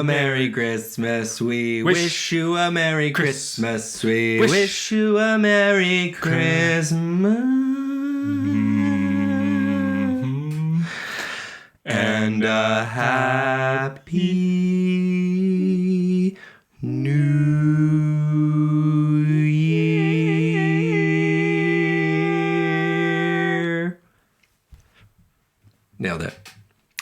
a Merry Christmas. We wish you a Merry Christmas. We wish you a Merry Christmas. And a Happy New Year. Nailed it.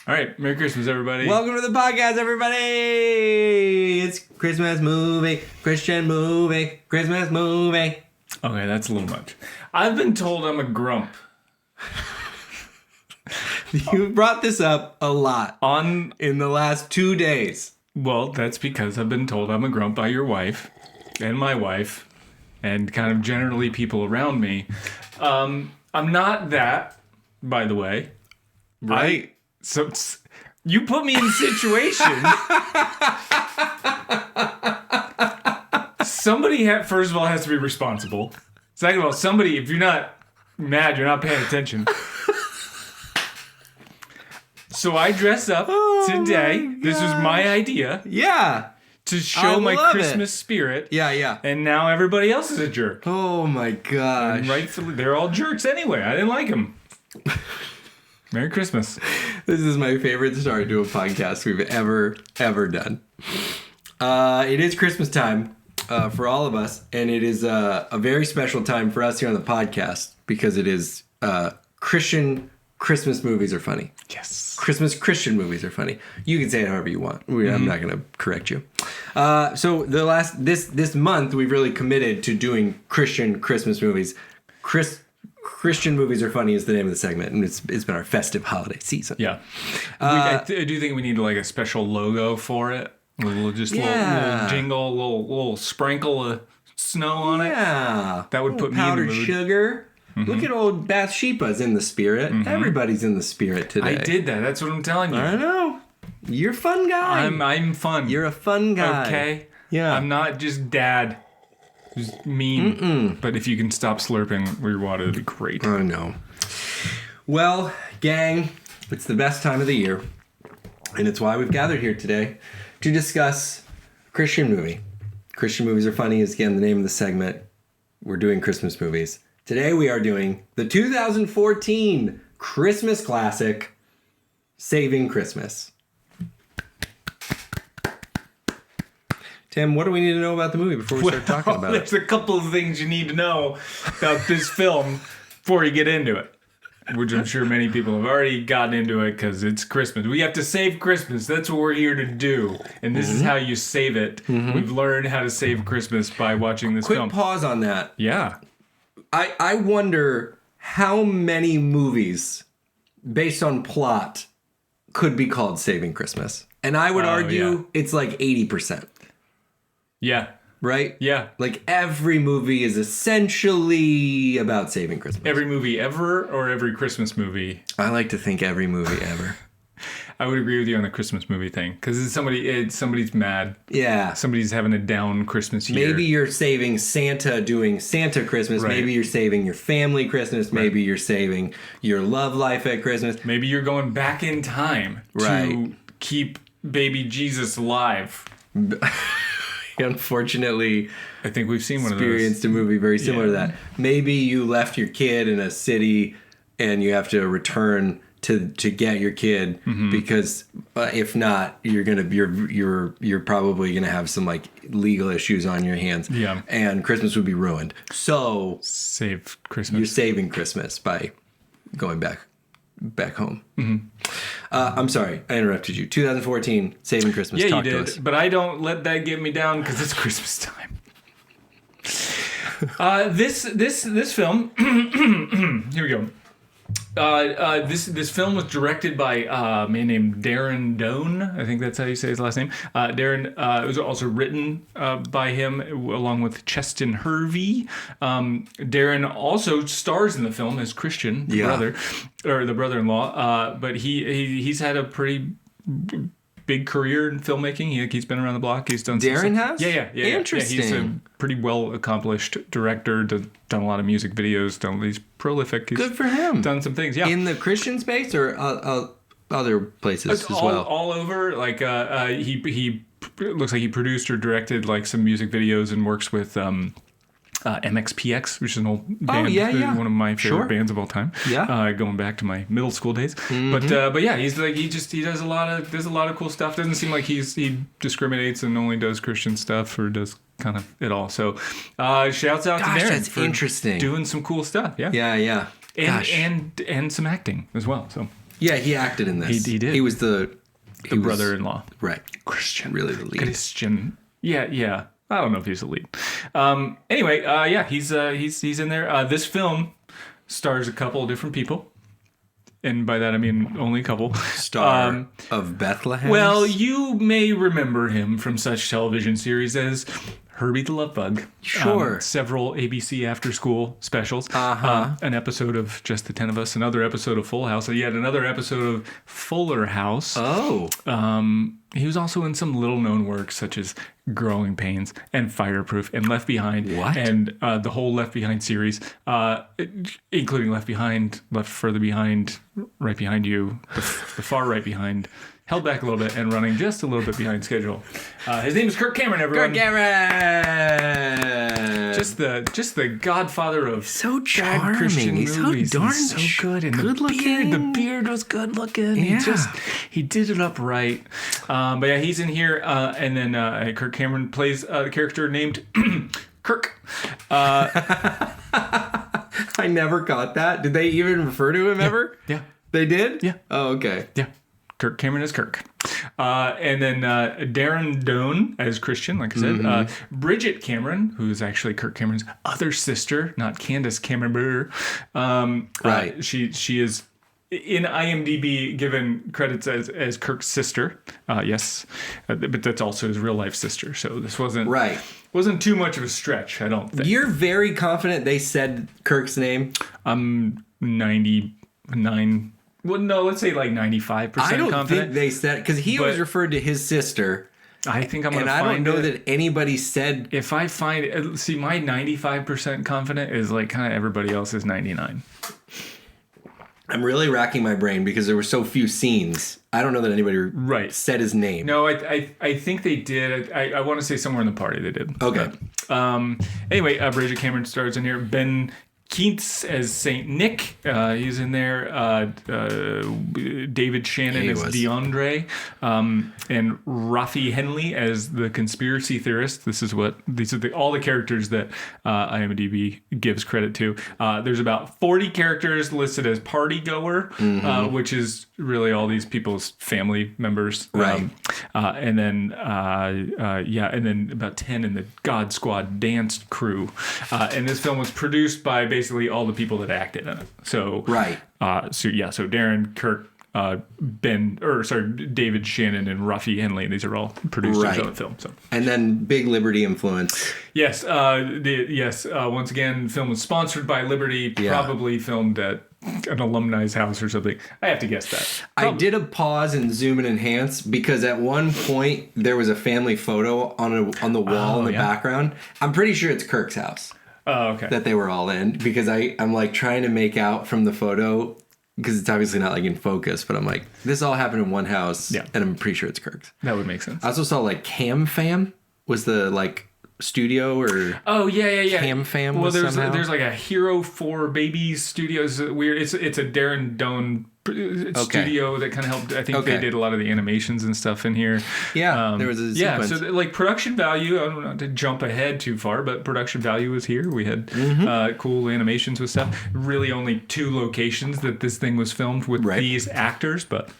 All right. Merry Christmas, everybody. Welcome to the podcast, everybody. It's Christmas movie, Christian movie, Christmas movie. Okay, that's a little much. I've been told I'm a grump. You brought this up a lot in the last 2 days. Well, that's because I've been told I'm a grump by your wife and my wife and kind of generally people around me. I'm not that, by the way. Right. So you put me in situations. Somebody, first of all, has to be responsible. Second of all, somebody, if you're not mad, you're not paying attention. So I dress up today. This was my idea. Yeah. To show my Christmas spirit. Yeah. And now everybody else is a jerk. Oh my gosh. And rightfully, they're all jerks anyway. I didn't like them. Merry Christmas. This is my favorite start to a podcast we've ever done. It is Christmas time for all of us, and it is a very special time for us here on the podcast because it is Christian Christmas movies are funny. Yes. Christmas Christian movies are funny. You can say it however you want. I'm not going to correct you. So this month we've really committed to doing Christian Christmas movies. Christian movies are funny is the name of the segment, and it's been our festive holiday season. Yeah. I do think we need like a special logo for it. A little jingle, little sprinkle of snow on it. Yeah. That would put me in the mood. Powdered sugar. Mm-hmm. Look at old Bathsheba's in the spirit. Mm-hmm. Everybody's in the spirit today. I did that. That's what I'm telling you. I know. You're a fun guy. I'm fun. You're a fun guy. Okay. Yeah. I'm not just dad who's mean. Mm-mm. But if you can stop slurping your water, that'd be great. I know. Well, gang, it's the best time of the year. And it's why we've gathered here today to discuss Christian movie. Christian movies are funny is, again, the name of the segment. We're doing Christmas movies. Today we are doing the 2014 Christmas classic, Saving Christmas. Tim, what do we need to know about the movie before we start talking about it? There's a couple of things you need to know about this film before you get into it, which I'm sure many people have already gotten into it because it's Christmas. We have to save Christmas. That's what we're here to do. And this is how you save it. Mm-hmm. We've learned how to save Christmas by watching this film. Quick pause on that. Yeah. I wonder how many movies based on plot could be called Saving Christmas. And I would argue it's like 80%. Yeah. Right? Yeah. Like every movie is essentially about saving Christmas. Every movie ever or every Christmas movie? I like to think every movie ever. I would agree with you on the Christmas movie thing because somebody's mad. Yeah. Somebody's having a down Christmas year. Maybe you're saving Santa doing Santa Christmas. Right. Maybe you're saving your family Christmas. Right. Maybe you're saving your love life at Christmas. Maybe you're going back in time to keep baby Jesus alive. Unfortunately, I think we've seen one of those. Experienced a movie very similar to that. Maybe you left your kid in a city and you have to return to get your kid because if not, you're probably gonna have some like legal issues on your hands. Yeah, and Christmas would be ruined. So save Christmas. You're saving Christmas by going back home. Mm-hmm. I'm sorry, I interrupted you. 2014, Saving Christmas. Yeah, Talk you to did. us. But I don't let that get me down because it's Christmas time. This film. Here we go. This film was directed by a man named Darren Doan. I think that's how you say his last name. Darren. It was also written by him along with Cheston Hervey. Darren also stars in the film as Christian, the brother, or the brother-in-law. But he's had a pretty big career in filmmaking. He's been around the block. He's done. Darren has? Yeah. Interesting. Yeah, he's a pretty well accomplished director. Done a lot of music videos. He's prolific. He's good for him. Done some things. Yeah. In the Christian space or other places as well. All over. Like he it looks like he produced or directed like some music videos and works with MXPX, which is an old band, one of my favorite bands of all time. Yeah, going back to my middle school days. But yeah, he's like he does a lot of cool stuff. Doesn't seem like he discriminates and only does Christian stuff or does kind of it all. So shouts out to Darren that's for interesting. Doing some cool stuff. Yeah. And some acting as well. So yeah, he acted in this. He did. He was the brother-in-law. Right. Christian. Really the lead. Christian. Yeah. I don't know if he's the lead. Anyway, he's in there. This film stars a couple of different people. And by that, I mean only a couple. Star of Bethlehem? Well, you may remember him from such television series as Herbie the Love Bug. Sure. Several ABC after-school specials. An episode of Just the 10 of Us. Another episode of Full House. Yet another episode of Fuller House. Oh. He was also in some little-known works such as Growing Pains and Fireproof and Left Behind. What? And the whole Left Behind series, including Left Behind, Left Further Behind, Right Behind You, the far right behind, held back a little bit and running just a little bit behind schedule. His name is Kirk Cameron, everyone. Kirk Cameron! Just the godfather of so charming. Christian He's movies. so darn He's so good. And good looking. The beard was good looking. Yeah. He did it up right. But yeah, he's in here. And then Kirk Cameron plays a character named Kirk. I never got that. Did they even refer to him ever? Yeah. They did? Yeah. Oh, okay. Yeah. Kirk Cameron is Kirk. And then Darren Doan as Christian, like I said. Bridget Cameron, who's actually Kirk Cameron's other sister, not Candace Cameron. Right. She is in IMDb given credits as Kirk's sister. Yes. But that's also his real life sister. So this wasn't too much of a stretch, I don't think. You're very confident they said Kirk's name? I'm 99. Well, no, let's say like 95% confident. I don't think they said, because he was referred to his sister. I think I'm going to find it. And I don't know that anybody said. If I find it, see, my 95% confident is like kind of everybody else's 99. I'm really racking my brain because there were so few scenes. I don't know that anybody said his name. No, I think they did. I want to say somewhere in the party they did. Okay. Anyway, Bridget Cameron stars in here. Ben Keats as Saint Nick, he's in there. David Shannon as DeAndre, and Rafi Henley as the conspiracy theorist. These are all the characters that IMDb gives credit to. There's about 40 characters listed as party goer, which is really all these people's family members, right? And then about 10 in the God Squad dance crew. And this film was produced by basically all the people that acted in it. So so Darren, Kirk, David Shannon and Rafi Henley. These are all producers of the film. So and then big Liberty influence. Yes, once again, the film was sponsored by Liberty. Probably filmed at an alumni's house or something. I have to guess that. I did a pause and zoom and enhance because at one point there was a family photo on the wall in the background. I'm pretty sure it's Kirk's house. Oh, okay. That they were all in because I'm like trying to make out from the photo because it's obviously not like in focus, but I'm like, this all happened in one house, and I'm pretty sure it's Kirk's. That would make sense. I also saw like Cam Fam was the like studio or Cam Fam. Well, there's like a Hero for Babies studio. It's weird. It's a Darren Doan studio that kind of helped. I think they did a lot of the animations and stuff in here. Yeah, there was a sequence. So like production value. I don't know to jump ahead too far, but production value was here. We had cool animations with stuff. Really, only 2 locations that this thing was filmed with these actors, but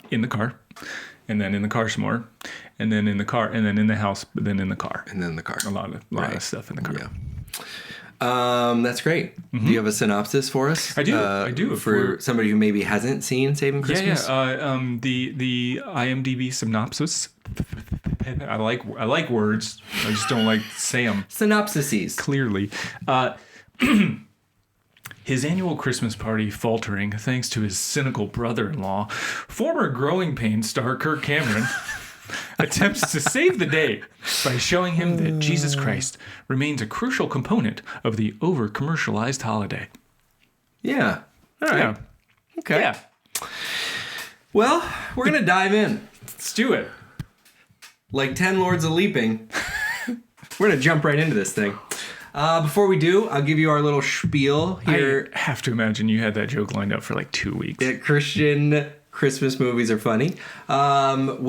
in the car, and then in the car some more, and then in the car, and then in the house, but then in the car, and then the car. A lot of stuff in the car. Yeah. That's great. Do you have a synopsis for us? I do. For somebody who maybe hasn't seen Saving Christmas. The IMDb synopsis. I like words. I just don't like to say them. Synopsises. Clearly. His annual Christmas party faltering thanks to his cynical brother-in-law, former Growing Pains star Kirk Cameron attempts to save the day by showing him that Jesus Christ remains a crucial component of the over-commercialized holiday. Yeah. All right. Yeah. Okay. Yeah. Well, we're going to dive in. Let's do it. like 10 Lords of Leaping, we're going to jump right into this thing. Before we do, I'll give you our little spiel here. I have to imagine you had that joke lined up for like 2 weeks. Christian Christmas movies are funny. What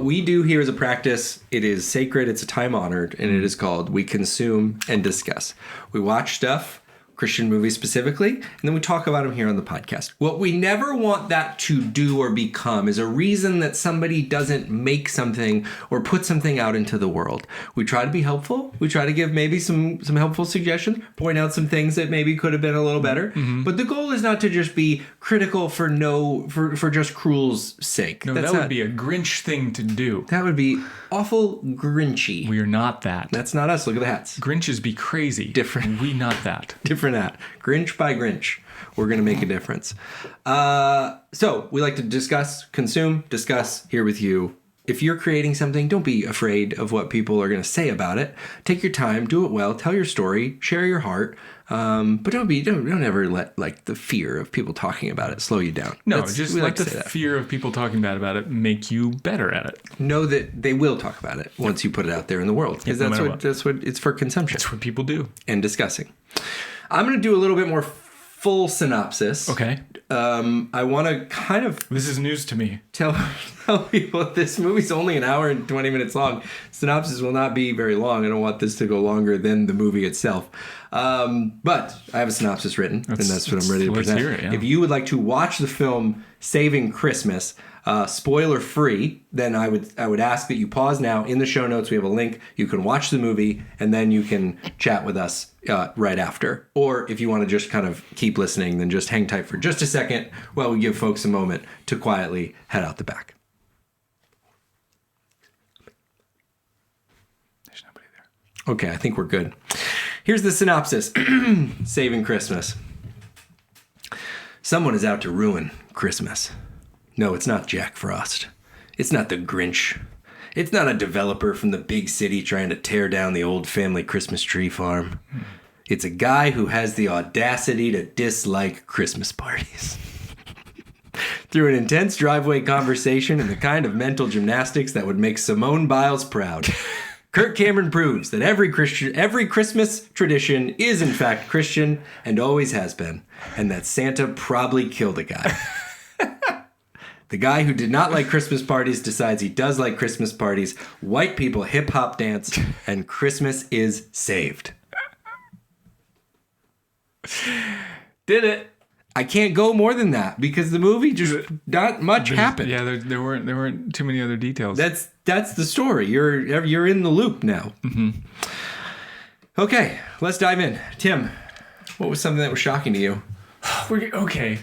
we do here is a practice. It is sacred, it's a time honored, and it is called We Consume and Discuss. We watch stuff, Christian movies specifically, and then we talk about them here on the podcast. What we never want that to do or become is a reason that somebody doesn't make something or put something out into the world. We try to be helpful. We try to give maybe some helpful suggestions, point out some things that maybe could have been a little better. But the goal is not to just be critical for just cruel's sake. No, that would be a Grinch thing to do. That would be awful Grinchy. We are not that. That's not us. Look at the hats. Grinches be crazy. Different. We not that. Different hat. Grinch by Grinch. We're going to make a difference. So we like to discuss here with you. If you're creating something, don't be afraid of what people are going to say about it. Take your time, do it well, tell your story, share your heart. But don't ever let like the fear of people talking about it slow you down. No, just let the fear of people talking bad about it make you better at it. Know that they will talk about it once you put it out there in the world, because that's what it's for consumption. That's what people do. And discussing. I'm going to do a little bit more full synopsis. Okay. I want to kind of... This is news to me. Tell people this movie's only an hour and 20 minutes long. Synopsis will not be very long. I don't want this to go longer than the movie itself. But I have a synopsis written, and that's what I'm ready to present. Hear it, yeah. If you would like to watch the film Saving Christmas, spoiler free, then I would ask that you pause now. In the show notes, we have a link. You can watch the movie, and then you can chat with us right after. Or if you want to just kind of keep listening, then just hang tight for just a second while we give folks a moment to quietly head out the back. There's nobody there. Okay, I think we're good. Here's the synopsis. Saving Christmas. Someone is out to ruin Christmas. No, it's not Jack Frost. It's not the Grinch. It's not a developer from the big city trying to tear down the old family Christmas tree farm. It's a guy who has the audacity to dislike Christmas parties. Through an intense driveway conversation and the kind of mental gymnastics that would make Simone Biles proud, Kirk Cameron proves that every Christmas tradition is in fact Christian and always has been, and that Santa probably killed a guy. The guy who did not like Christmas parties decides he does like Christmas parties. White people hip-hop dance, and Christmas is saved. Did it. I can't go more than that because the movie just not much happened. Yeah, there weren't too many other details. That's the story. You're in the loop now. Mm-hmm. Okay, let's dive in. Tim, what was something that was shocking to you? Okay.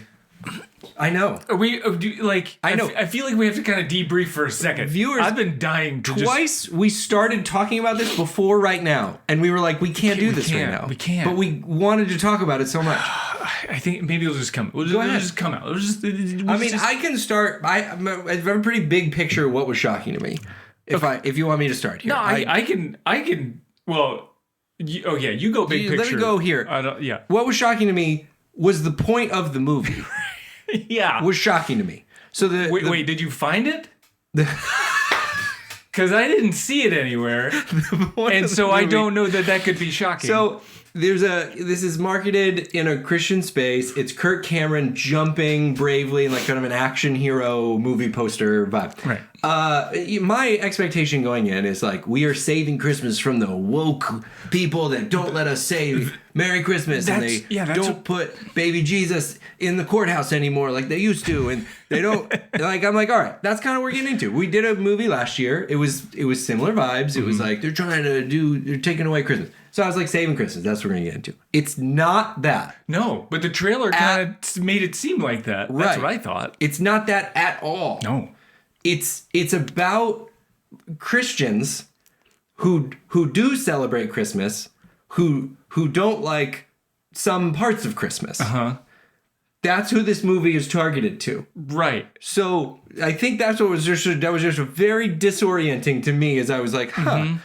I know. I know. I feel like we have to kind of debrief for a second. Viewers, I've been dying to twice. We started talking about this before right now, and we were like, we can't do this right now. We can't. But we wanted to talk about it so much. I think maybe it'll just come. It'll just come out. I can start. I have a pretty big picture of what was shocking to me. If you want me to start here. No, I can. Well, you go big picture. Let me go here. Yeah. What was shocking to me was the point of the movie. Yeah. Was shocking to me. So wait, did you find it? Because I didn't see it anywhere, and so I don't know that could be shocking. So this is marketed in a Christian space. It's Kirk Cameron jumping bravely in like kind of an action hero movie poster vibe. Right. My expectation going in is like, we are saving Christmas from the woke people that don't let us say Merry Christmas, and they don't put baby Jesus in the courthouse anymore like they used to, and they don't like. I'm like, all right, that's kind of what we're getting into. We did a movie last year. It was similar vibes. It was like they're taking away Christmas. So I was like, saving Christmas. That's what we're gonna get into. It's not that. No, but the trailer kind of made it seem like that. Right. That's what I thought. It's not that at all. No. It's about Christians who do celebrate Christmas, who don't like some parts of Christmas. Uh-huh. That's who this movie is targeted to. Right. So I think that was just very disorienting to me as I was like, the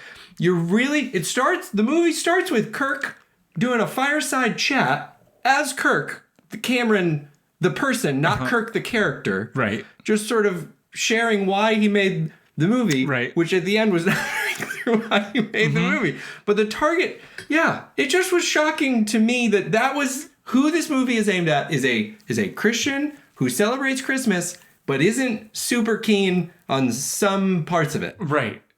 movie starts with Kirk doing a fireside chat as Kirk, the Cameron, the person, not Kirk the character. Right. Just sort of sharing why he made the movie, Right. which at the end was not very clear why he made the movie. But the target, it just was shocking to me that was who this movie is aimed at, is a Christian who celebrates Christmas but isn't super keen on some parts of it.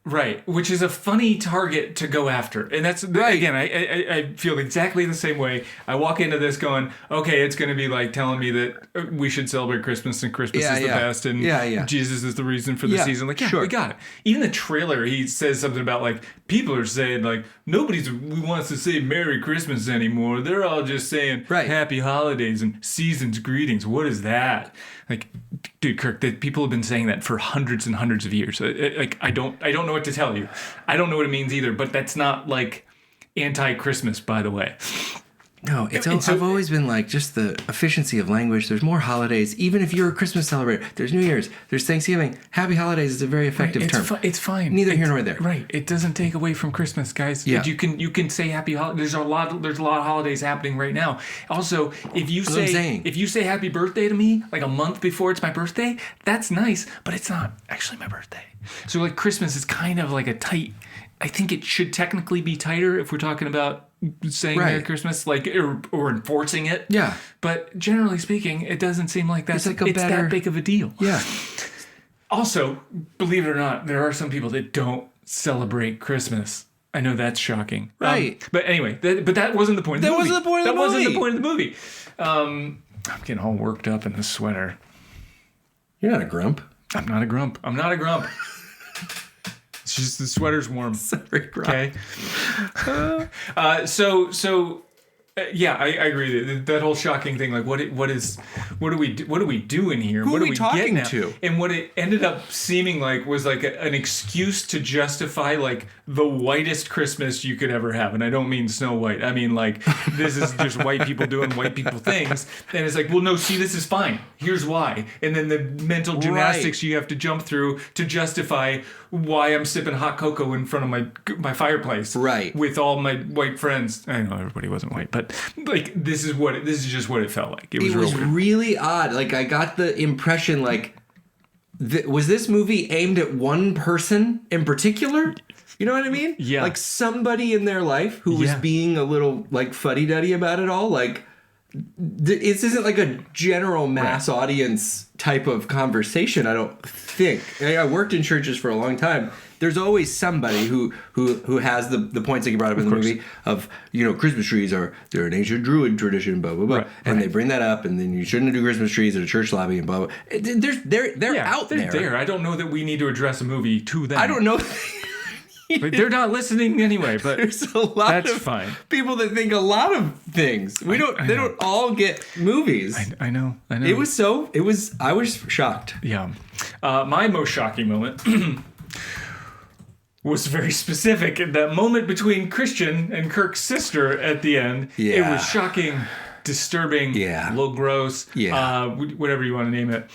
Right, which is a funny target to go after. And that's, again, I feel exactly the same way. I walk into this going, okay, it's going to be like telling me that we should celebrate Christmas and Christmas is the best and Jesus is the reason for the season. Like, we got it. Even the trailer, he says something about, like, people are saying, like, nobody wants to say Merry Christmas anymore. They're all just saying Happy Holidays and Season's Greetings. What is that? Like, dude, Kirk, people have been saying that for hundreds and hundreds of years. Like, I don't know what to tell you. I don't know what it means either, but that's not like anti-Christmas, by the way. No, I've always been like, just the efficiency of language. There's more holidays. Even if you're a Christmas celebrator, there's New Year's, there's Thanksgiving. Happy Holidays is a very effective term. It's fine. Neither here nor there. Right. It doesn't take away from Christmas, guys. Yeah. You can say Happy Holidays. There's a lot of holidays happening right now. Also, if you say Happy Birthday to me like a month before it's my birthday, that's nice, but it's not actually my birthday. So like Christmas is kind of like a tight. I think it should technically be tighter if we're talking about saying Merry Christmas, like or enforcing it. Yeah. But generally speaking, it doesn't seem like that's it's that big of a deal. Yeah. Also, believe it or not, there are some people that don't celebrate Christmas. I know that's shocking. Right. But anyway, that wasn't the point of the movie. That wasn't the point of the movie. I'm getting all worked up in this sweater. You're not a grump. I'm not a grump. It's just the sweater's warm. Sorry, grump. Okay. I agree. That whole shocking thing, like what do we do in here? Who what are we talking to? And what it ended up seeming like was like an excuse to justify like the whitest Christmas you could ever have. And I don't mean Snow White. I mean like this is just white people doing white people things. And it's like, well, no, see, this is fine. Here's why. And then the mental gymnastics you have to jump through to justify why I'm sipping hot cocoa in front of my fireplace, with all my white friends. I know everybody wasn't white, but like this is just what it felt like. It was really odd. Like I got the impression like was this movie aimed at one person in particular? You know what I mean? Yeah. Like somebody in their life who was being a little like fuddy-duddy about it all. Like this isn't like a general mass audience type of conversation, I don't think. I worked in churches for a long time. There's always somebody who has the points that you brought up in the movie of, Christmas trees they're an ancient Druid tradition, blah, blah, blah. And they bring that up, and then you shouldn't do Christmas trees at a church lobby and blah, blah. They're out there. I don't know that we need to address a movie to them. I don't know. But they're not listening anyway, but there's a lot of people that think a lot of things. They don't all get movies. I know. I was shocked. Yeah. My most shocking moment was very specific. In that moment between Christian and Kirk's sister at the end, it was shocking, disturbing, a little gross, whatever you want to name it.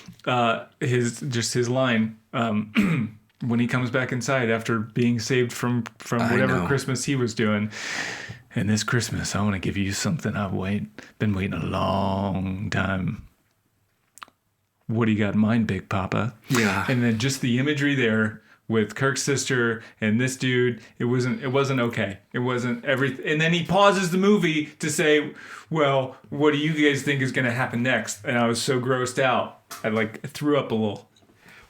His line, when he comes back inside after being saved from whatever Christmas he was doing. And this Christmas, I want to give you something I've been waiting a long time. What do you got in mind, Big Papa? Yeah. And then just the imagery there with Kirk's sister and this dude, it wasn't okay. It wasn't everything. And then he pauses the movie to say, well, what do you guys think is going to happen next? And I was so grossed out. I threw up a little.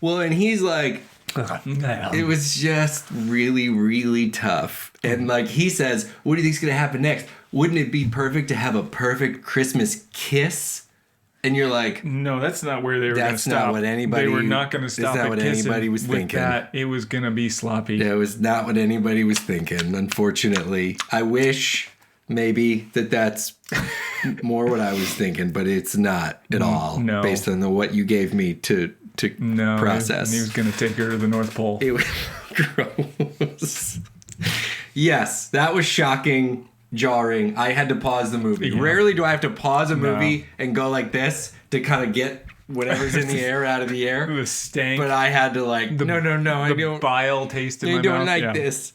Well, and he's like, it was just really, really tough. And he says, what do you think's going to happen next? Wouldn't it be perfect to have a perfect Christmas kiss? And you're like, no, that's not where they were going to stop. That's not what anybody... They were not going to stop at kissing. That's not what anybody was thinking. It was going to be sloppy. That was not what anybody was thinking, unfortunately. I wish maybe that's more what I was thinking, but it's not at all. No. Based on what you gave me to process. He was going to take her to the North Pole. It was gross. Yes, that was shocking, jarring. I had to pause the movie. Yeah. Rarely do I have to pause a movie and go like this to kind of get whatever's in the air out of the air. The stank. But I had to no, I don't. The bile taste in my mouth. I don't like this.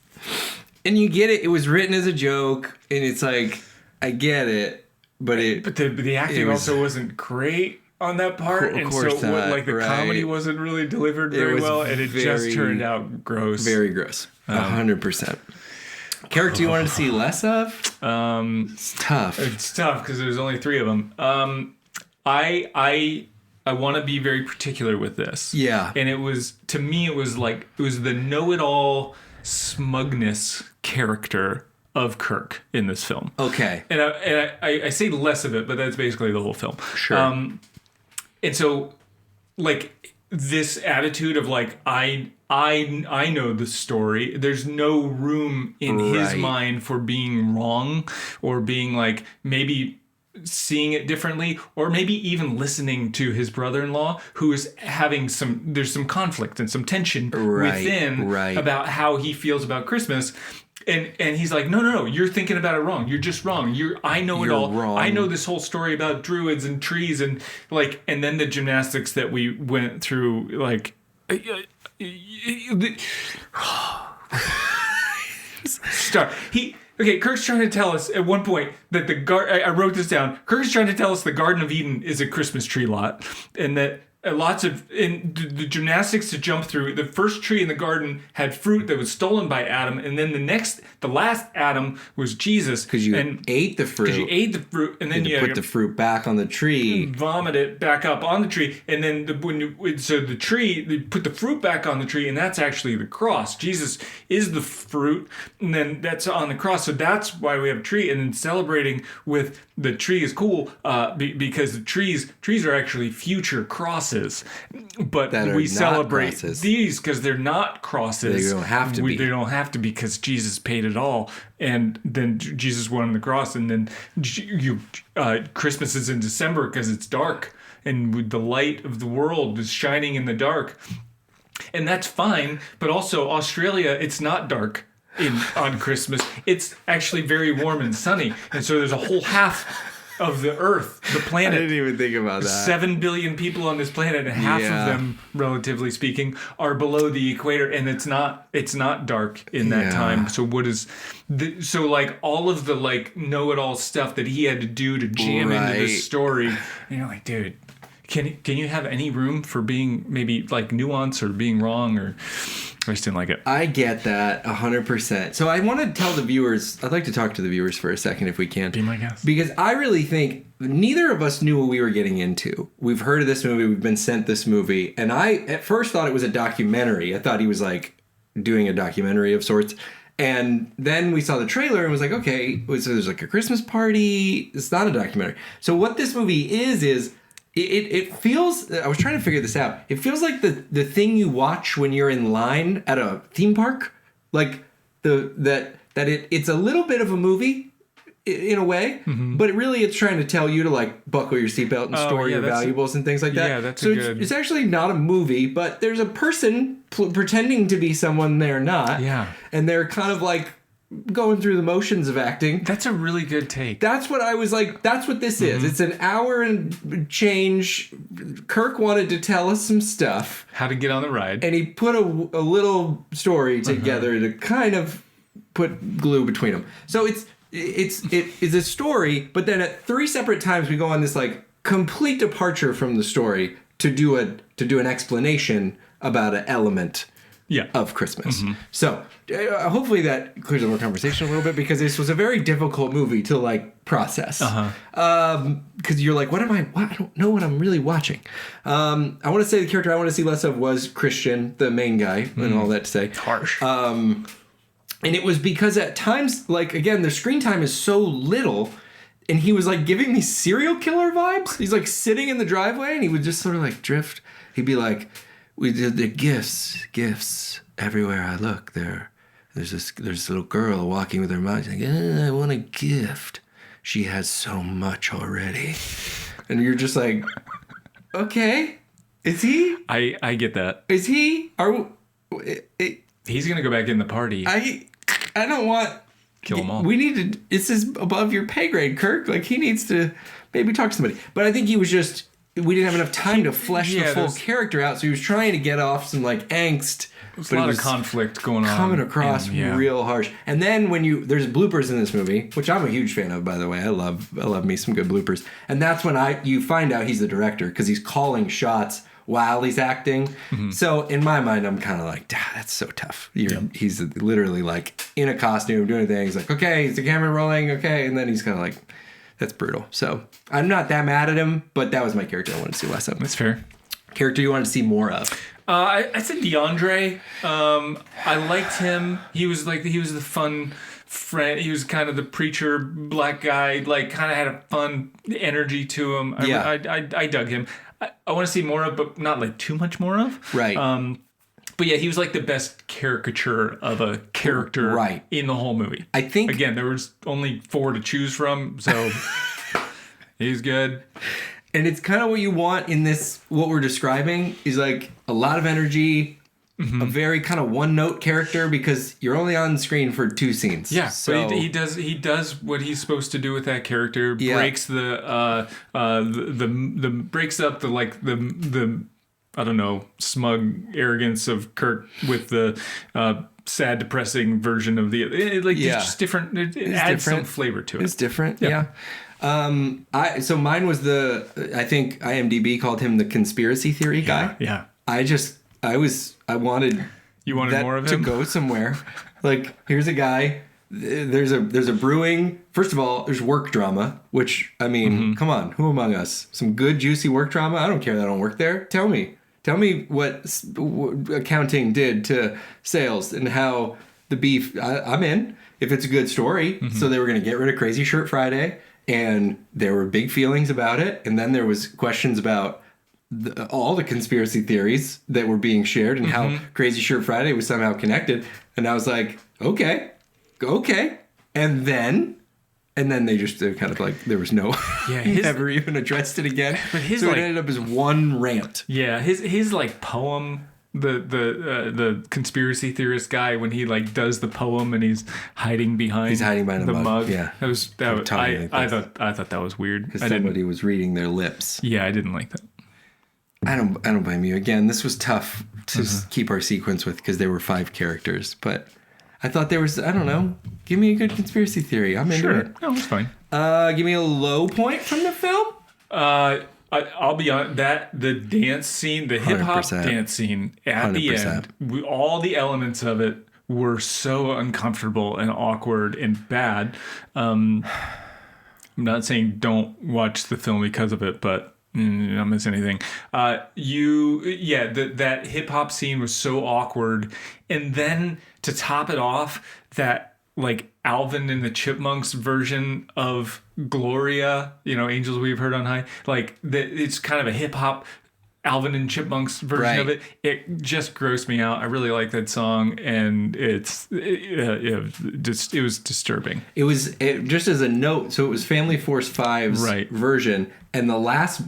And you get it. It was written as a joke, and it's like, I get it, but the acting also wasn't great. on that part, Of and course so not, like the right. comedy wasn't really delivered very was well, and it just very- turned out gross. Very gross. 100%. Character you wanted to see less of? It's tough. It's tough because there's only 3 of them. I want to be very particular with this. Yeah. And it was, to me, it was the know-it-all smugness character of Kirk in this film. Okay. And I say less of it, but that's basically the whole film. Sure. And so, like, this attitude of like, I know the story. There's no room in his Right. mind for being wrong or being like maybe seeing it differently, or maybe even listening to his brother-in-law who is having there's some conflict and some tension within about how he feels about Christmas. And he's like, no, you're thinking about it wrong. You're just wrong. I know it all. Wrong. I know this whole story about druids and trees and like, and then the gymnastics that we went through, like, start. Kirk's trying to tell us at one point that I wrote this down. Kirk's trying to tell us the Garden of Eden is a Christmas tree lot, and that in the gymnastics to jump through, the first tree in the garden had fruit that was stolen by Adam, and then the last Adam was Jesus. Because you ate the fruit. Because you ate the fruit, and then you put the fruit back on the tree. Vomit it back up on the tree, and then they put the fruit back on the tree, and that's actually the cross. Jesus is the fruit, and then that's on the cross. So that's why we have a tree, and then celebrating with the tree is cool because the trees are actually future crosses, but we celebrate these because they're not crosses. They don't have to be. They don't have to be because Jesus paid it all, and then Jesus won on the cross, and then Christmas is in December because it's dark, and with the light of the world is shining in the dark, and that's fine. But also Australia, it's not dark on Christmas. It's actually very warm and sunny, and so there's a whole half of the Earth, the planet. I didn't even think about that. 7 billion people on this planet, and half of them, relatively speaking, are below the equator, and it's not dark in that time. So like all of the like know-it-all stuff that he had to do to jam into this story, and you're like, dude, can you have any room for being maybe like nuance or being wrong? Or I just didn't like it. I get that 100%. So I want to tell the viewers, I'd like to talk to the viewers for a second if we can. Be my guest. Because I really think neither of us knew what we were getting into. We've heard of this movie, we've been sent this movie, and I at first thought it was a documentary. I thought he was like doing a documentary of sorts. And then we saw the trailer and was like, okay, so there's like a Christmas party. It's not a documentary. So what this movie is it feels, I was trying to figure this out. It feels like the thing you watch when you're in line at a theme park. Like it's a little bit of a movie in a way, but really it's trying to tell you to like buckle your seatbelt and store your valuables and things like that. Yeah, that's so it's actually not a movie, but there's a person pretending to be someone they're not. Yeah. And they're kind of like going through the motions of acting. That's a really good take. That's what I was like, that's what this is. It's an hour and change. Kirk wanted to tell us some stuff. How to get on the ride. And he put a little story together to kind of put glue between them. So it is a story, but then at 3 separate times we go on this like complete departure from the story to do an explanation about an element of Christmas. So hopefully that clears up our conversation a little bit, because this was a very difficult movie to like process. Because you're like, I don't know what I'm really watching. I want to say the character I want to see less of was Christian, the main guy, and all that to say. Harsh. And it was because at times, like, again, the screen time is so little, and he was like giving me serial killer vibes. He's like sitting in the driveway and he would just sort of like drift. He'd be like, we did the gifts everywhere I look. There's this little girl walking with her mom. She's like, I want a gift. She has so much already. And you're just like, okay, is he? I get that. Is he? He's gonna go back in the party. I don't want. Kill them all. We need to. This is above your pay grade, Kirk. Like, he needs to maybe talk to somebody. But I think he was just. We didn't have enough time to flesh the full character out, so he was trying to get off some like angst There's a lot of conflict going on. Coming across real harsh. And then there's bloopers in this movie, which I'm a huge fan of, by the way. I love me some good bloopers. And that's when you find out he's the director, because he's calling shots while he's acting. Mm-hmm. So in my mind, I'm kind of like, that's so tough. He's literally like in a costume doing things like, okay, is the camera rolling? Okay. And then he's kind of like, that's brutal. So I'm not that mad at him, but that was my character I wanted to see less of. That's fair. Character you wanted to see more of? I said DeAndre. I liked him. He was the fun friend. He was kind of the preacher black guy, like kind of had a fun energy to him. I dug him. I want to see more of, but not like too much more of. Right. But yeah, he was like the best caricature of a character in the whole movie. I think, again, there was only 4 to choose from, so he's good. And it's kind of what you want in this, what we're describing is like a lot of energy, a very kind of one-note character, because you're only on screen for 2 scenes. Yeah, so but he does what he's supposed to do with that character. Breaks breaks up the I don't know, smug arrogance of Kirk with the sad, depressing version of it's just different. It adds some flavor to it. It's different. Yeah. So mine was I think IMDb called him the conspiracy theory guy. Yeah. I wanted that more of to him go somewhere. Like, here's a guy. There's a brewing. First of all, there's work drama, which, I mean, come on, who among us? Some good juicy work drama. I don't care that I don't work there. Tell me what accounting did to sales and how the beef. I'm in if it's a good story. So they were going to get rid of Crazy Shirt Friday, and there were big feelings about it. And then there was questions about all the conspiracy theories that were being shared and how Crazy Shirt Friday was somehow connected. And I was like, okay. And then they just kind of like, there was no, never even addressed it again. But so it ended up as one rant. Yeah. His like poem, the conspiracy theorist guy, when he like does the poem and he's hiding behind the mug. Yeah. I thought that was weird. Because somebody was reading their lips. Yeah. I didn't like that. I don't blame you. Again, this was tough to keep our sequence with, because there were 5 characters, but I thought there was, I don't know, give me a good conspiracy theory. I'm into it. No, it's fine. Give me a low point from the film. I'll be honest, the dance scene, the hip hop dance scene at 100%. The end, all the elements of it were so uncomfortable and awkward and bad. I'm not saying don't watch the film because of it, but not miss anything. That hip hop scene was so awkward, and then to top it off, that like Alvin and the Chipmunks version of Gloria, Angels We've Heard on High, like it's kind of a hip hop Alvin and Chipmunks version of it. It just grossed me out. I really like that song, and it was disturbing. It was just as a note. So it was Family Force 5's version, and the last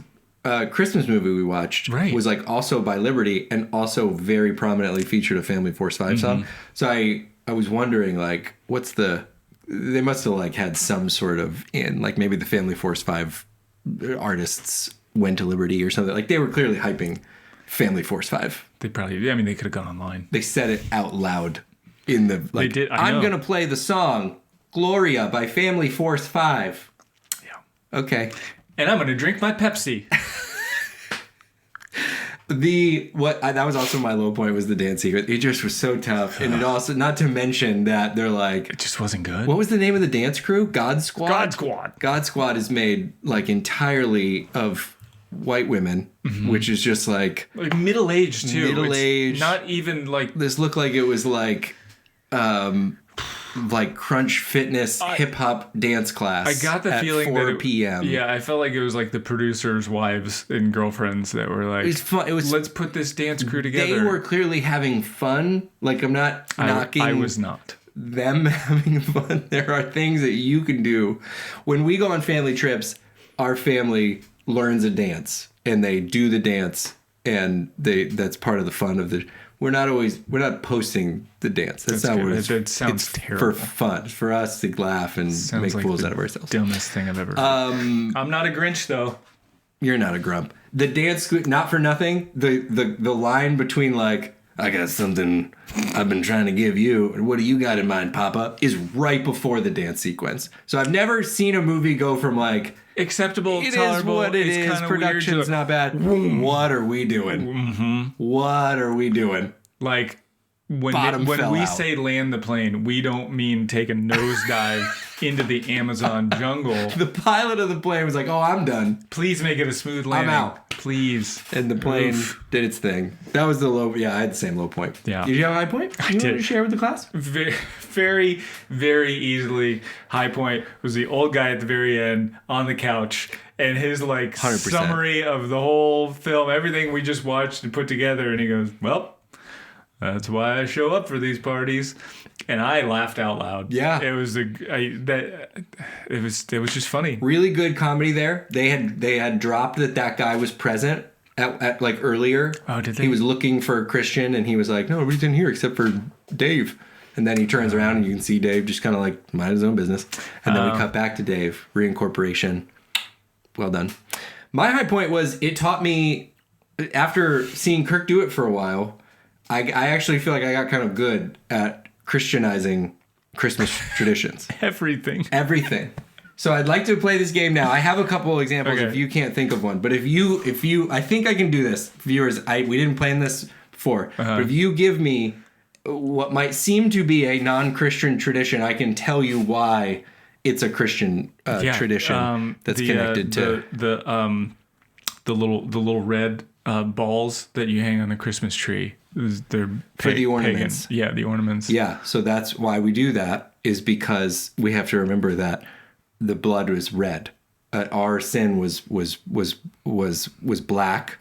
Christmas movie we watched was like also by Liberty, and also very prominently featured a Family Force 5 song. So I was wondering, like, they must have like had some sort of like maybe the Family Force 5 artists went to Liberty or something. Like, they were clearly hyping Family Force 5. They probably, I mean, they could have gone online. They said it out loud in the, like, they did, I'm going to play the song Gloria by Family Force 5. Yeah. Okay. And I'm going to drink my Pepsi. That was also my low point, was the dance sequence. It just was so tough. And it also, not to mention that they're like, it just wasn't good. What was the name of the dance crew? God Squad? God Squad is made like entirely of white women, which is just like middle-aged too. Middle-aged. Not even like, this looked like it was like Crunch Fitness hip hop dance class. I got the feeling 4 that p.m. Yeah, I felt like it was like the producers' wives and girlfriends that were like, let's put this dance crew together. They were clearly having fun. Like, I'm not knocking. I was not. Them having fun. There are things that you can do. When we go on family trips, our family learns a dance and they do the dance, and that's part of the fun of the. We're not posting the dance. That's not what it is. It sounds terrible. For fun. For us to laugh and make fools out of ourselves. Dumbest thing I've ever heard. I'm not a Grinch, though. You're not a grump. The dance, not for nothing, the line between like, I got something I've been trying to give you. And what do you got in mind, Papa? Is right before the dance sequence. So I've never seen a movie go from like, acceptable, it tolerable. is what it it's is. kinda Production's weird to, not bad. What are we doing? Mm-hmm. What are we doing? Like Bottom when fell we out. say land the plane, we don't mean take a nosedive into the Amazon jungle. The pilot of the plane was like, "Oh, I'm done." Please make it a smooth landing. I'm out. Please. And the plane did its thing. That was the low. Yeah, I had the same low point. Yeah. Did you have a high point? I You did. want to share with the class? Very, very, very easily. High point was the old guy at the very end on the couch, and his like 100%. summary of the whole film, everything we just watched and put together, and he goes, "Well, that's why I show up for these parties," and I laughed out loud. Yeah. it was it was just funny. Really good comedy there. They had dropped that guy was present at like earlier. Oh, did they? He was looking for a Christian, and he was like, "No, nobody's in here except for Dave." And then he turns around, and you can see Dave just kind of like mind his own business. And then we cut back to Dave. Reincorporation. Well done. My high point was it taught me, after seeing Kirk do it for a while, I actually feel like I got kind of good at Christianizing Christmas traditions. Everything. So I'd like to play this game now. I have a couple of examples Okay. if you can't think of one. But if you, I think I can do this, viewers. We didn't plan this before. But if you give me what might seem to be a non-Christian tradition, I can tell you why it's a Christian tradition that's connected to the little red balls that you hang on the Christmas tree. They're For the ornaments. Pagan. Yeah, the ornaments. Yeah, so that's why we do that, is because we have to remember that the blood was red. Our sin was black,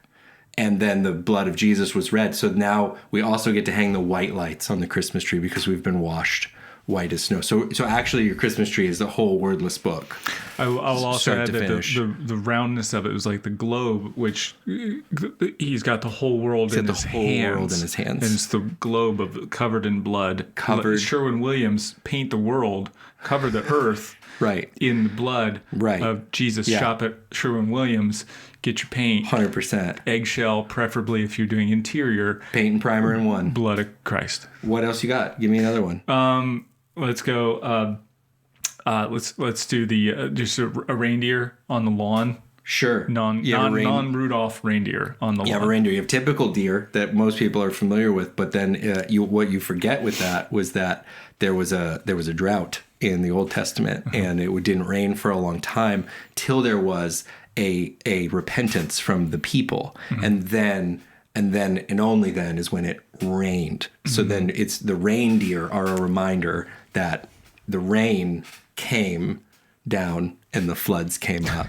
and then the blood of Jesus was red. So now we also get to hang the white lights on the Christmas tree because we've been washed white as snow. So actually your Christmas tree is the whole wordless book. I'll also Start add to that finish. the roundness of it was like the globe, which he's got the whole world in his hands. And it's the globe covered in blood. Covered. Sherwin-Williams paint the world, cover the earth Right. in the blood Right. of Jesus. Yeah. Shop at Sherwin-Williams, get your paint. 100%. Eggshell, preferably if you're doing interior. Paint and primer in one. Blood of Christ. What else you got? Give me another one. Let's go. Let's do the just a reindeer on the lawn. Sure. Non-Rudolph reindeer on the You have lawn. a reindeer. You have typical deer that most people are familiar with, but then what you forget with that was that there was a drought in the Old Testament, and it didn't rain for a long time till there was a repentance from the people, and then only then is when it rained. So then it's the reindeer are a reminder that the rain came down and the floods came up.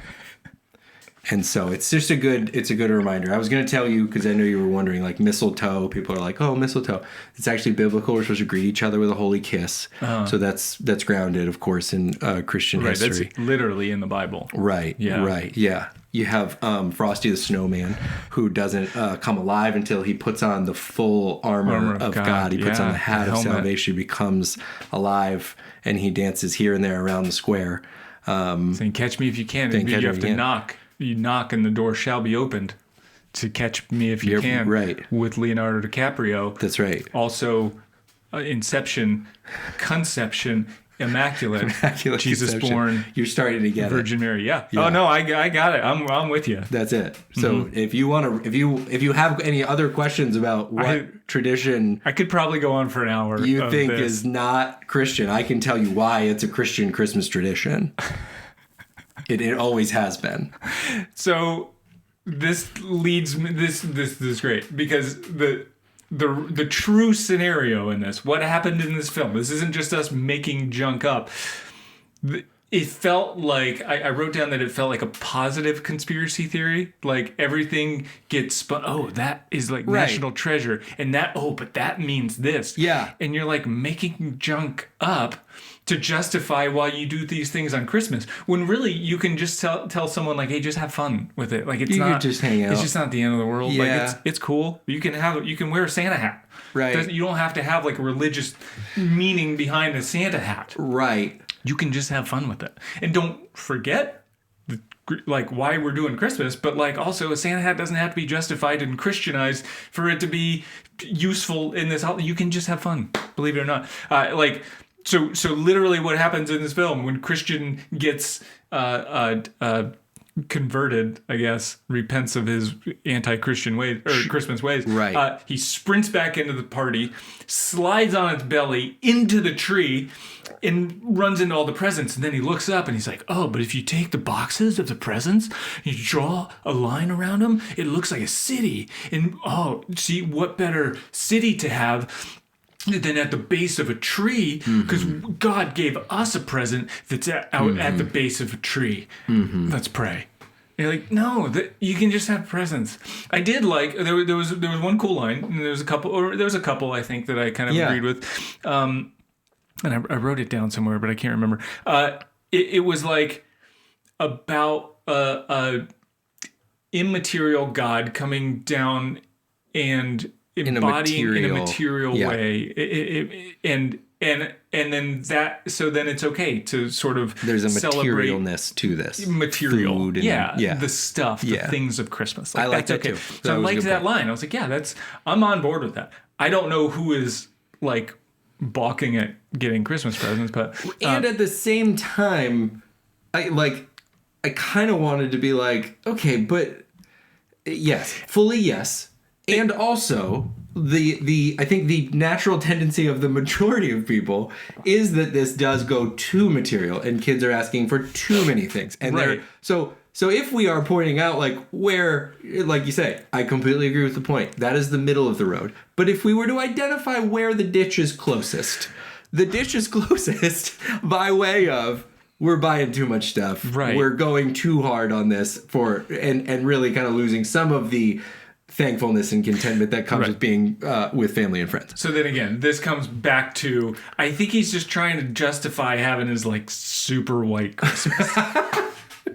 And so it's just a good reminder. I was going to tell you, because I know you were wondering, like mistletoe. People are like, "Oh, mistletoe." It's actually biblical. We're supposed to greet each other with a holy kiss. So that's grounded, of course, in Christian Right, history. that's literally in the Bible. Right. Yeah. Right. Yeah. You have Frosty the Snowman, who doesn't come alive until he puts on the full armor of God. He puts on the hat of helmet. salvation, becomes alive, and he dances here and there around the square. Saying, "Catch me if you can." Saying, You "Catch have me to if you can." knock. You knock, and the door shall be opened. To catch me if you You're can. right. With Leonardo DiCaprio. That's right. Also, Inception, Conception, Immaculate, Jesus Conception. born, You're starting to get Virgin Mary. Yeah. Yeah. Oh no, I got it. I'm with you. That's it. So if you want to, if you have any other questions about what tradition I could probably go on for an hour. you of think this. is not Christian, I can tell you why it's a Christian Christmas tradition. It always has been. So this leads me. This is great because the true scenario in this, what happened in this film. This isn't just us making junk up. It felt like I wrote down that it felt like a positive conspiracy theory. Like everything gets spun. Oh, that is like Right. national treasure, and that. Oh, but that means this. Yeah. And you're like making junk up to justify why you do these things on Christmas, when really you can just tell someone like, hey, just have fun with it. Like it's You not could just hang out. It's just not the end of the world. Yeah. Like it's cool. You can wear a Santa hat. Right. You don't have to have like a religious meaning behind a Santa hat. Right. You can just have fun with it. And don't forget like why we're doing Christmas, but like also a Santa hat doesn't have to be justified and Christianized for it to be useful in this. You can just have fun, believe it or not. So literally what happens in this film when Christian gets converted, I guess, repents of his anti-Christian ways or Christmas ways. Right. He sprints back into the party, slides on its belly into the tree, and runs into all the presents. And then he looks up and he's like, oh, but if you take the boxes of the presents, you draw a line around them, it looks like a city. And oh, see, what better city to have than at the base of a tree, because God gave us a present that's out at the base of a tree. Let's pray. And you're like, no, you can just have presents. I did like there was one cool line, and there was a couple I think that I kind of agreed with, and I wrote it down somewhere, but I can't remember. It was like about a immaterial God coming down and embodying in a material way, and then then it's okay to sort of there's a materialness to this material food and, the stuff, the things of Christmas. I like that too. So I liked that line. I was like, I'm on board with that. I don't know who is like balking at getting Christmas presents, but and at the same time, I kind of wanted to be like, okay, but yes, fully yes. And also, I think the natural tendency of the majority of people is that this does go too material, and kids are asking for too many things. And so if we are pointing out like where, like you say, I completely agree with the point. That is the middle of the road. But if we were to identify where the ditch is closest by way of we're buying too much stuff. Right. We're going too hard on this and really kind of losing some of the thankfulness and contentment that comes with being with family and friends. So then again, this comes back to, I think he's just trying to justify having his like super white Christmas.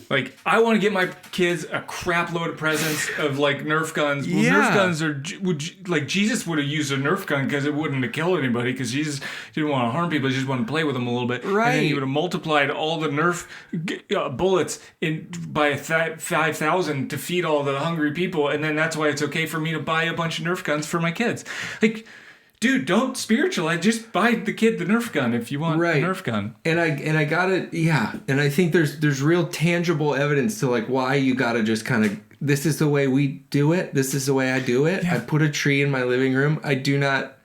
Like, I want to get my kids a crap load of presents of like Nerf guns. Well, Nerf guns are Jesus would have used a Nerf gun because it wouldn't have killed anybody, because Jesus didn't want to harm people. He just wanted to play with them a little bit. Right. And then he would have multiplied all the Nerf bullets by 5,000 to feed all the hungry people. And then that's why it's okay for me to buy a bunch of Nerf guns for my kids. Like, dude, don't spiritualize. Just buy the kid the Nerf gun if you want a Nerf gun. And I got it. Yeah. And I think there's real tangible evidence to like why you got to just kind of, this is the way we do it. This is the way I do it. Yeah. I put a tree in my living room. I do not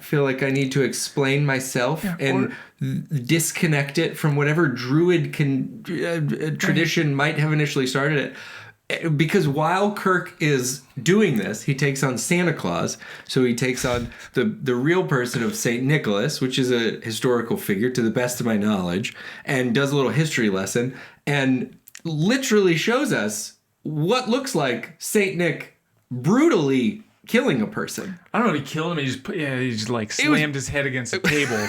feel like I need to explain myself and disconnect it from whatever druid tradition might have initially started it. Because while Kirk is doing this, he takes on Santa Claus. So he takes on the real person of St. Nicholas, which is a historical figure to the best of my knowledge, and does a little history lesson and literally shows us what looks like St. Nick brutally killing a person. I don't know if he killed him. He just like slammed his head against a table.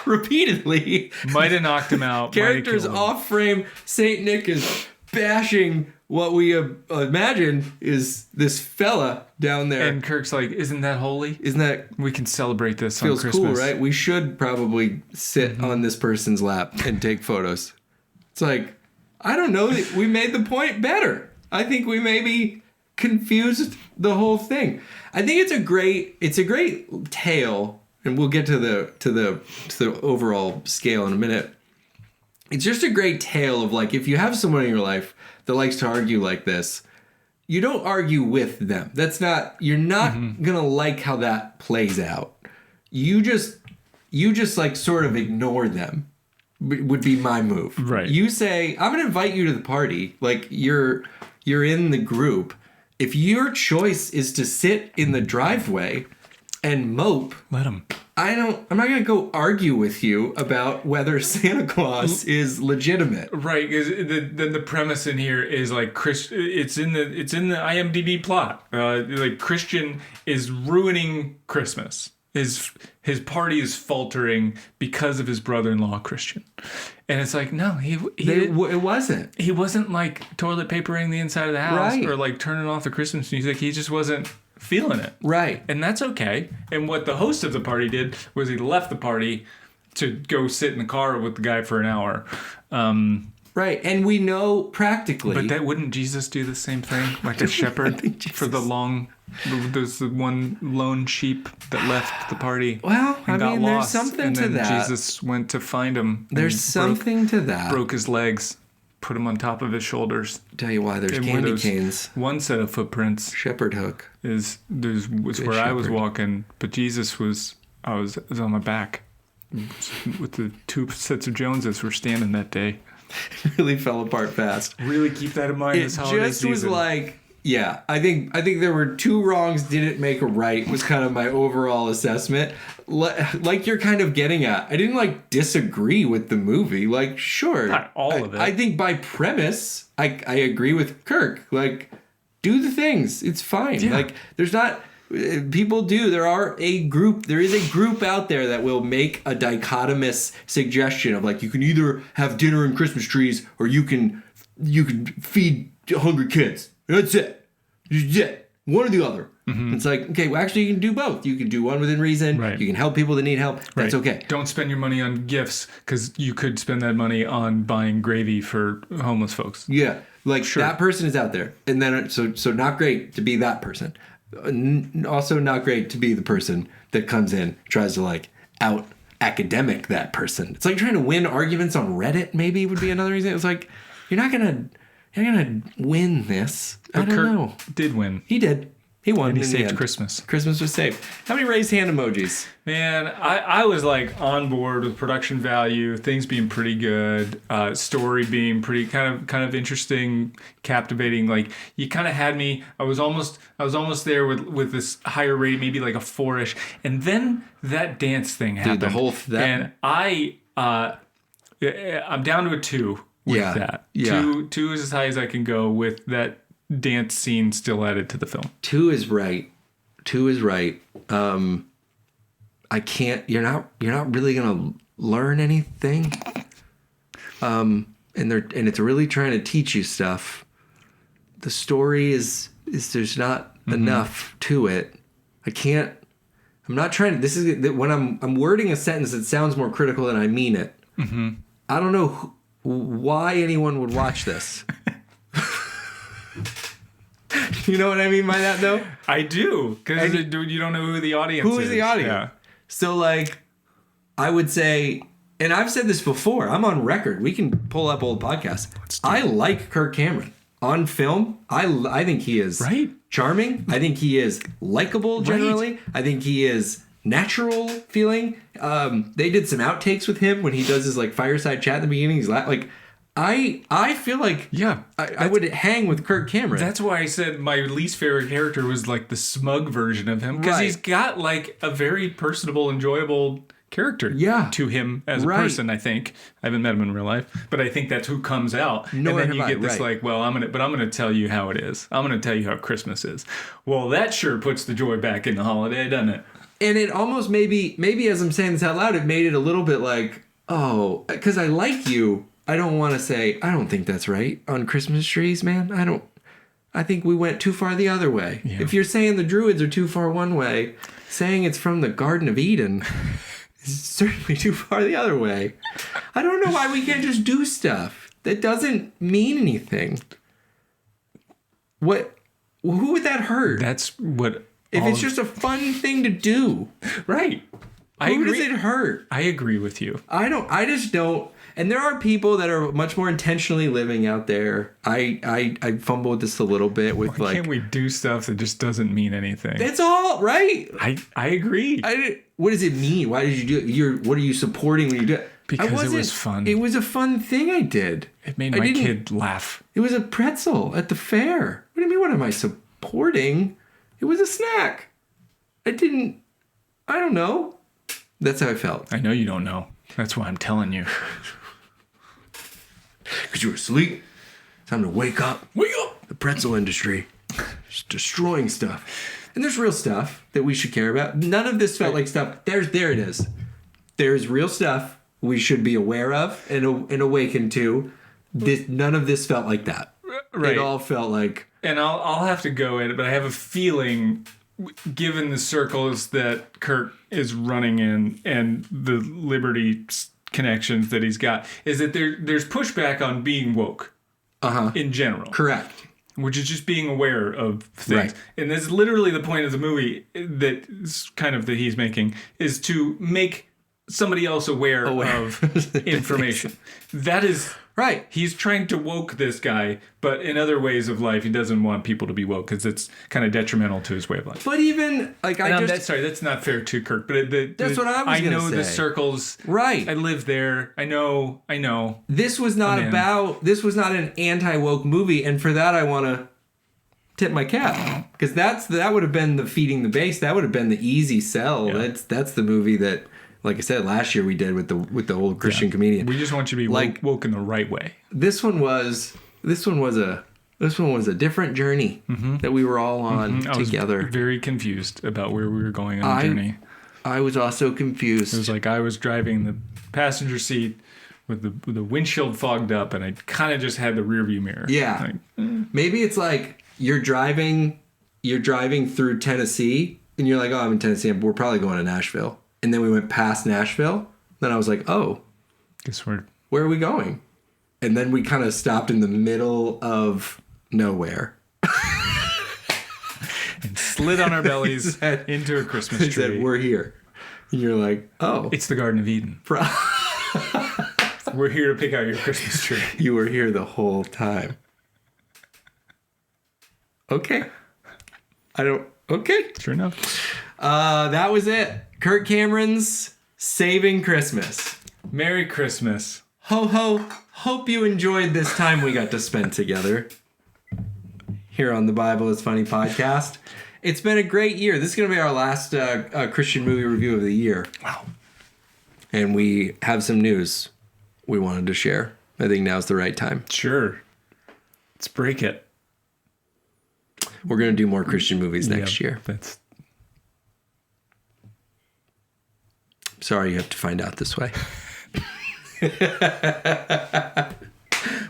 Repeatedly. Might have knocked him out. Characters off frame. St. Nick is bashing what we imagine is this fella down there. And Kirk's like, isn't that holy? Isn't that... We can celebrate this on Christmas. Feels cool, right? We should probably sit on this person's lap and take photos. It's like, I don't know. We made the point better. I think we maybe confused the whole thing. I think it's a great tale, and we'll get to the overall scale in a minute. It's just a great tale of like, if you have someone in your life that likes to argue like this, you don't argue with them. You're not gonna like how that plays out. You just like sort of ignore them would be my move. Right. You say, I'm gonna invite you to the party. Like you're in the group. If your choice is to sit in the driveway and mope, let them. I'm not going to go argue with you about whether Santa Claus is legitimate. Right, because then the premise in here is like it's in the IMDb plot. Like Christian is ruining Christmas. His party is faltering because of his brother-in-law Christian. And it's like, no, it wasn't. He wasn't like toilet papering the inside of the house or like turning off the Christmas music. He just wasn't feeling it. Right. And that's okay. And what the host of the party did was he left the party to go sit in the car with the guy for an hour. Right. And we know practically. But that wouldn't Jesus do the same thing, like a shepherd for there's the one lone sheep that left the party. Well, I and got mean, there's lost, something and to then that. Jesus went to find him. There's something to that. Broke his legs, put him on top of his shoulders. Tell you why there's And candy there's canes. One set of footprints Shepherd hook. was Good where I was shepherd. walking, but Jesus was on my back with the two sets of Joneses were standing that day. Really fell apart fast. Really keep that in mind It this holiday just season. was like, yeah, I think there were two wrongs didn't make a right was kind of my overall assessment. Like you're kind of getting at. I didn't like disagree with the movie. Like, sure. Not all of it. I think by premise, I agree with Kirk. Like, do the things. It's fine. Yeah. Like, there's not... People do. There is a group out there that will make a dichotomous suggestion of like you can either have dinner and Christmas trees or you can feed hungry kids. That's it. Just it. One or the other. Mm-hmm. It's like, okay, well, actually you can do both. You can do one within reason. Right. You can help people that need help. That's okay. Don't spend your money on gifts because you could spend that money on buying gravy for homeless folks. Yeah. Like Sure. that person is out there. And then so not great to be that person. Also not great to be the person that comes in, tries to like out academic that person. It's like trying to win arguments on Reddit maybe would be another reason. It's like you're not gonna win this. I don't Kirk know. did win. He did. He won. And he in the saved end. Christmas. Christmas was saved. How many raised hand emojis? Man, I was like on board with production value, things being pretty good, story being pretty kind of interesting, captivating. Like you kind of had me. I was almost there with this higher rating, maybe like a 4-ish, and then that dance thing happened. Dude, I'm down to a 2 with that. Yeah. Two is as high as I can go with that dance scene still added to the film. 2 is right. 2 is right. I can't. You're not really gonna learn anything. And it's really trying to teach you stuff. The story is there's not enough to it. I can't. I'm not trying to. This is when I'm wording a sentence that sounds more critical than I mean it. Mm-hmm. I don't know why anyone would watch this. You know what I mean by that, though? I do, because you don't know who the audience is. Who is the audience? Yeah. So, like, I would say, and I've said this before, I'm on record. We can pull up old podcasts. I like Kirk Cameron. On film, I think he is Right. charming. I think he is likable generally. Right. I think he is natural feeling. They did some outtakes with him when he does his, like, fireside chat at the beginning. He's like... I feel like I would hang with Kirk Cameron. That's why I said my least favorite character was like the smug version of him, because he's got like a very personable, enjoyable character to him as a person. I think I haven't met him in real life, but I think that's who comes out. Nor and then you have get I, this like, well, I'm gonna tell you how it is. I'm gonna tell you how Christmas is. Well, that sure puts the joy back in the holiday, doesn't it? And it almost maybe as I'm saying this out loud, it made it a little bit like, oh, because I like you. I don't want to say, I don't think that's right on Christmas trees, man. I think we went too far the other way. Yeah. If you're saying the Druids are too far one way, saying it's from the Garden of Eden is certainly too far the other way. I don't know why we can't just do stuff that doesn't mean anything. Who would that hurt? That's what... If it's just a fun thing to do. Right. Who does it hurt? I agree with you. I just don't... And there are people that are much more intentionally living out there. I fumble with this a little bit with Why can't we do stuff that just doesn't mean anything? That's all right. I agree. What does it mean? Why did you do it? What are you supporting when you do it? Because it was fun. It was a fun thing I did. It made my kid laugh. It was a pretzel at the fair. What do you mean? What am I supporting? It was a snack. I don't know. That's how I felt. I know you don't know. That's why I'm telling you. Because you were asleep. Time to wake up. Wake up! The pretzel industry. Just destroying stuff. And there's real stuff that we should care about. None of this felt like stuff. There it is. There's real stuff we should be aware of and awaken to. None of this felt like that. Right. It all felt like... And I'll have to go in, but I have a feeling, given the circles that Kirk is running in and the Liberty connections that he's got is that there's pushback on being woke in general. Correct. Which is just being aware of things. Right. And that's literally the point of the movie that he's making, is to make somebody else aware. Of information. That is... Right. He's trying to woke this guy, but in other ways of life, he doesn't want people to be woke because it's kind of detrimental to his way of life. But even, like, that's not fair to Kirk, but that's what I was going to say. I know the circles. Right. I live there. I know. This was not an anti-woke movie, and for that I want to tip my cap. Because that would have been the feeding the base. That would have been the easy sell. Yeah. That's the movie that... Like I said, last year we did with the old Christian comedian. We just want you to be woke in the right way. This one was a different journey that we were all on together. I was very confused about where we were going on the journey. I was also confused. It was like I was driving the passenger seat with the windshield fogged up, and I kind of just had the rear view mirror. Yeah, maybe it's like you're driving through Tennessee, and you're like, oh, I'm in Tennessee. We're probably going to Nashville. And then we went past Nashville. Then I was like, oh, where are we going? And then we kind of stopped in the middle of nowhere. And slid on our bellies into a Christmas tree. Said, we're here. And you're like, oh. It's the Garden of Eden. We're here to pick out your Christmas tree. You were here the whole time. Okay. Okay. Sure enough. That was it. Kirk Cameron's Saving Christmas. Merry Christmas. Ho ho. Hope you enjoyed this time we got to spend together here on the Bible is Funny podcast. It's been a great year. This is going to be our last Christian movie review of the year. Wow. And we have some news we wanted to share. I think now's the right time. Sure. Let's break it. We're going to do more Christian movies next year. Sorry you have to find out this way.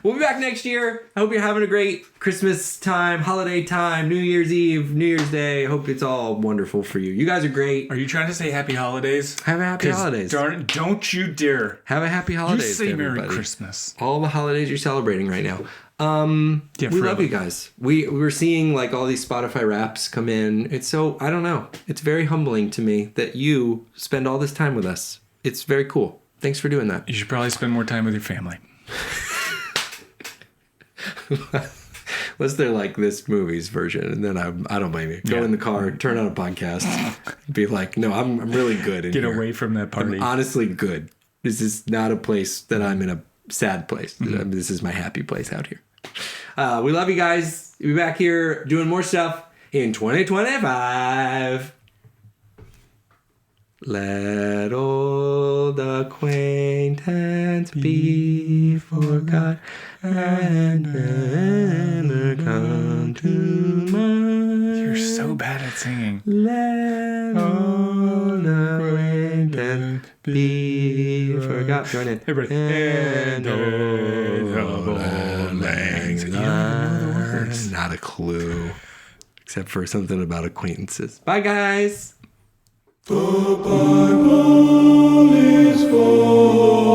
We'll be back next year. I hope you're having a great Christmas time, holiday time, New Year's Eve, New Year's Day. I hope it's all wonderful for you. You guys are great. Are you trying to say happy holidays? Have a happy holidays. Darn it, don't you dare. Have a happy holidays. You say Merry Christmas. All the holidays you're celebrating right now. We love you guys. We're seeing like all these Spotify Wraps come in. It's so, I don't know. It's very humbling to me that you spend all this time with us. It's very cool. Thanks for doing that. You should probably spend more time with your family. Unless they're like this movie's version, and then I don't blame you. Go in the car, turn on a podcast, be like, no, I'm really good in Get here. away from that party. I'm honestly good. This is not a place that I'm in a sad place. Mm-hmm. This is my happy place out here. We love you guys. We'll be back here doing more stuff in 2025. Let old acquaintance be forgot and never come to mind. You're so bad at singing. Let old acquaintance be forgot. Join in. Everybody. And old lang syne. Not a clue. Except for something about acquaintances. Bye, guys. The Bible is for